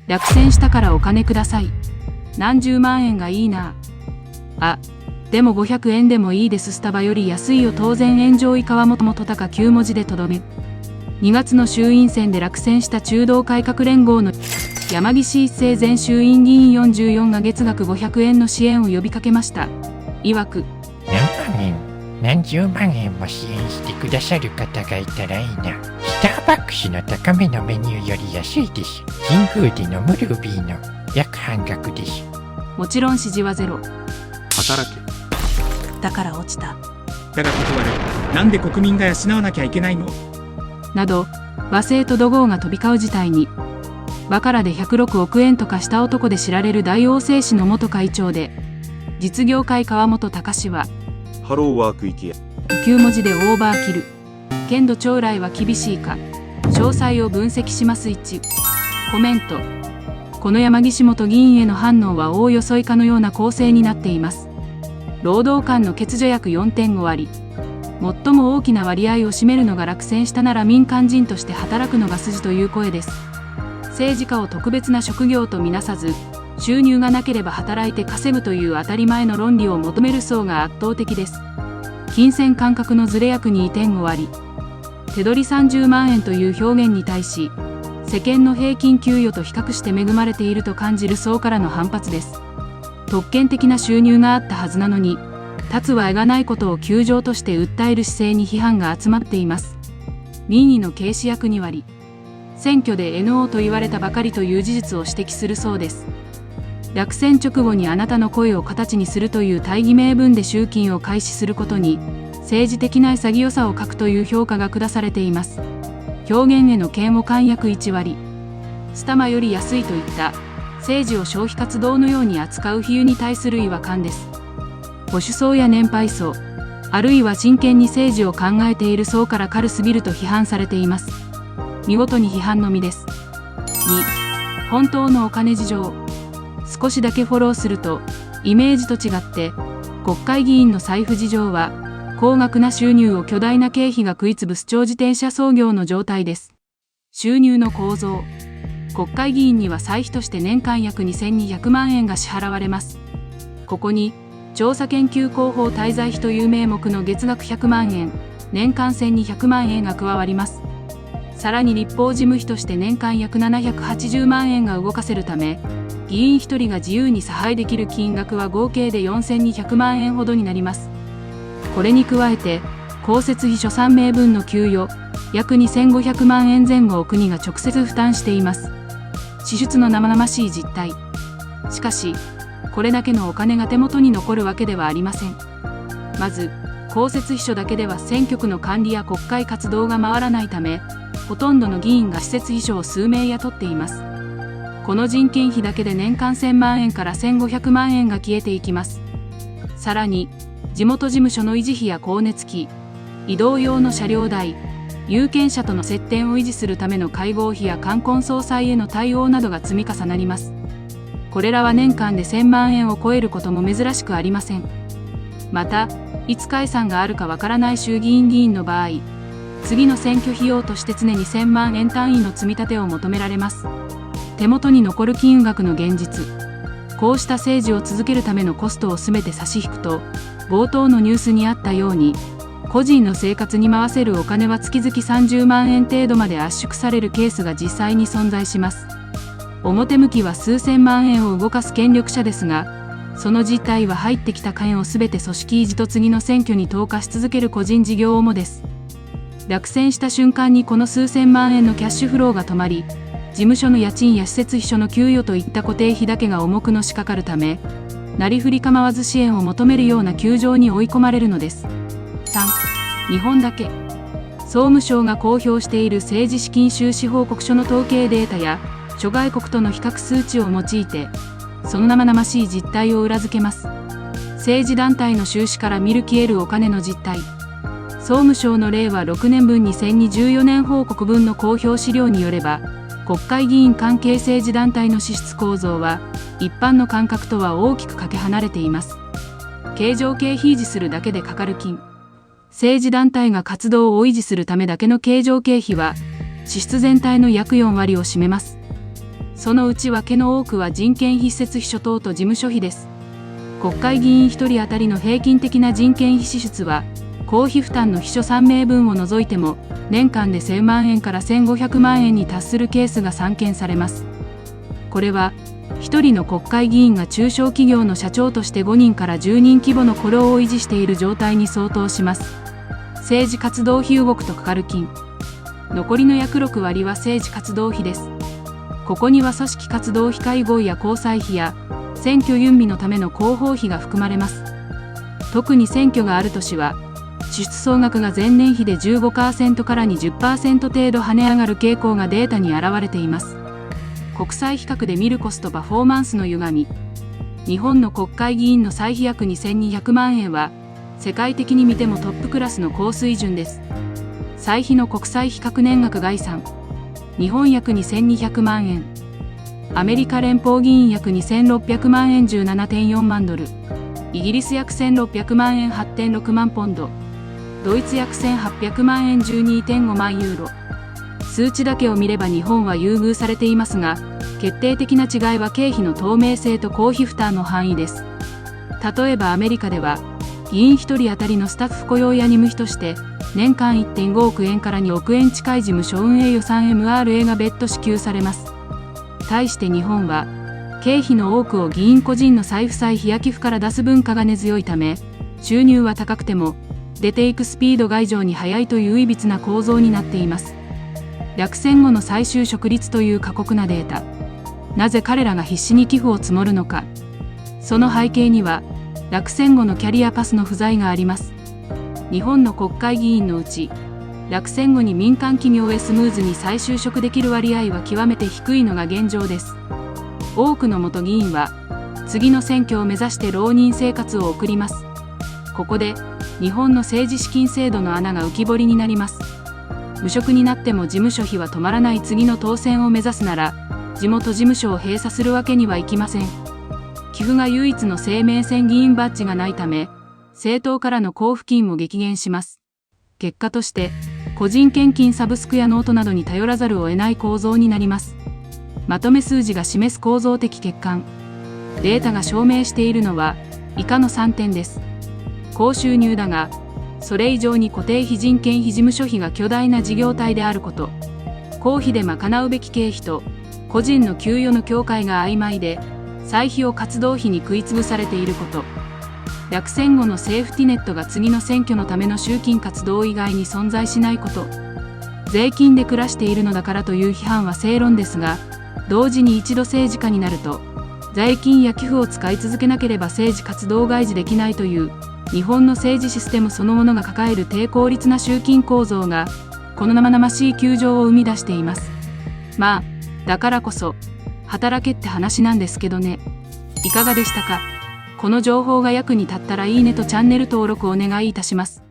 落選したからお金ください。何十万円がいいな。あ、でも500円でもいいです。スタバより安いよ。当然炎上井川本元隆9文字でとどめ。2月の衆院選で落選した中道改革連合の山岸一生前衆院議員44が月額500円の支援を呼びかけました。曰く、何万円、何十万円も支援してくださる方がいたらいいな。スターバックスの高めのメニューより安いです。神宮で飲むルビーの約半額です。もちろん支持はゼロ。働け。だから落ちた。だが断る。なんで国民が養わなきゃいけないの？など、罵声と怒号が飛び交う事態に。バカラで106億円とかした男で知られる大王製紙の元会長で、実業界川本隆氏は、ハローワーク行けや。9文字でオーバーキル。剣道将来は厳しいか。詳細を分析します。1。コメント。この山岸元議員への反応はおおよそ以下のような構成になっています。労働間の欠如約 4.5 割。最も大きな割合を占めるのが落選したなら民間人として働くのが筋という声です。政治家を特別な職業とみなさず、収入がなければ働いて稼ぐという当たり前の論理を求める層が圧倒的です。金銭感覚のズレ約 2.5 割。手取り30万円という表現に対し、世間の平均給与と比較して恵まれていると感じる層からの反発です。特権的な収入があったはずなのに、立つは得がないことを窮状として訴える姿勢に批判が集まっています。民意の軽視約2割。選挙で NO と言われたばかりという事実を指摘するそうです。落選直後にあなたの声を形にするという大義名分で集金を開始することに、政治的な潔さを欠くという評価が下されています。表現への嫌悪感約1割。スタマより安いといった政治を消費活動のように扱う比喩に対する違和感です。保守層や年配層、あるいは真剣に政治を考えている層から軽すぎると批判されています。見事に批判のみです。2. 本当のお金事情。少しだけフォローすると、イメージと違って国会議員の財布事情は高額な収入を巨大な経費が食いつぶす超自転車操業の状態です。収入の構造。国会議員には歳費として年間約2200万円が支払われます。ここに調査研究広報滞在費という名目の月額100万円、年間1200万円が加わります。さらに立法事務費として年間約780万円が動かせるため、議員1人が自由に差配できる金額は合計で4200万円ほどになります。これに加えて、公設秘書3名分の給与、約2500万円前後を国が直接負担しています。支出の生々しい実態。しかし、これだけのお金が手元に残るわけではありません。まず、公設秘書だけでは選挙区の管理や国会活動が回らないため、ほとんどの議員が施設秘書を数名雇っています。この人件費だけで年間1000万円から1500万円が消えていきます。さらに、地元事務所の維持費や光熱費、移動用の車両代、有権者との接点を維持するための会合費や冠婚葬祭への対応などが積み重なります。これらは年間で1000万円を超えることも珍しくありません。また、いつ解散があるかわからない衆議院議員の場合、次の選挙費用として常に1000万円単位の積み立てを求められます。手元に残る金額の現実。こうした政治を続けるためのコストを全て差し引くと、冒頭のニュースにあったように、個人の生活に回せるお金は月々30万円程度まで圧縮されるケースが実際に存在します。表向きは数千万円を動かす権力者ですが、その実態は入ってきた金をすべて組織維持と次の選挙に投下し続ける個人事業主です。落選した瞬間にこの数千万円のキャッシュフローが止まり、事務所の家賃や施設秘書の給与といった固定費だけが重くのしかかるため、なりふり構わず支援を求めるような窮状に追い込まれるのです。3. 日本だけ。総務省が公表している政治資金収支報告書の統計データや諸外国との比較数値を用いて、その生々しい実態を裏付けます。政治団体の収支から見る消えるお金の実態。総務省の令和6年分2024年報告分の公表資料によれば、国会議員関係政治団体の支出構造は、一般の感覚とは大きくかけ離れています。経常経費維持するだけでかかる金。政治団体が活動を維持するためだけの経常経費は、支出全体の約4割を占めます。その内訳の多くは人件費設秘書等と事務所費です。国会議員1人当たりの平均的な人件費支出は、公費負担の秘書3名分を除いても、年間で1000万円から1500万円に達するケースが散見されます。これは、1人の国会議員が中小企業の社長として5人から10人規模の雇用を維持している状態に相当します。政治活動費動くとかかる金。残りの約6割は政治活動費です。ここには組織活動費会合や交際費や選挙準備のための広報費が含まれます。特に選挙がある年は、支出総額が前年比で 15% から 20% 程度跳ね上がる傾向がデータに現れています。国際比較で見るコストパフォーマンスの歪み。日本の国会議員の歳費約2200万円は、世界的に見てもトップクラスの高水準です。歳費の国際比較年額概算。日本約2200万円。アメリカ連邦議員約2600万円 17.4 万ドル。イギリス約1600万円 8.6 万ポンド。ドイツ約1800万円 12.5 万ユーロ。数値だけを見れば日本は優遇されていますが、決定的な違いは経費の透明性と公費負担の範囲です。例えばアメリカでは、議員1人当たりのスタッフ雇用や任務費として、年間 1.5 億円から2億円近い事務所運営予算 MRA が別途支給されます。対して日本は、経費の多くを議員個人の財布歳費や寄付から出す文化が根強いため、収入は高くても、出ていくスピードが異常に速いといういびつな構造になっています。落選後の再就職率という過酷なデータ。なぜ彼らが必死に寄付を積もるのか。その背景には、落選後のキャリアパスの不在があります。日本の国会議員のうち、落選後に民間企業へスムーズに再就職できる割合は極めて低いのが現状です。多くの元議員は、次の選挙を目指して浪人生活を送ります。ここで、日本の政治資金制度の穴が浮き彫りになります。無職になっても事務所費は止まらない次の当選を目指すなら、地元事務所を閉鎖するわけにはいきません。寄付が唯一の生命線議員バッジがないため、政党からの交付金も激減します。結果として、個人献金サブスクやノートなどに頼らざるを得ない構造になります。まとめ数字が示す構造的欠陥。データが証明しているのは、以下の3点です。高収入だが、それ以上に固定費人件費事務所費が巨大な事業体であること。公費で賄うべき経費と、個人の給与の境界が曖昧で、歳費を活動費に食いつぶされていること。落選後のセーフティネットが次の選挙のための集金活動以外に存在しないこと。税金で暮らしているのだからという批判は正論ですが、同時に一度政治家になると、税金や寄付を使い続けなければ政治活動外事できないという、日本の政治システムそのものが抱える低効率な集金構造が、この生々しい窮状を生み出しています。まあ、だからこそ、働けって話なんですけどね。いかがでしたか？この情報が役に立ったらいいねとチャンネル登録お願いいたします。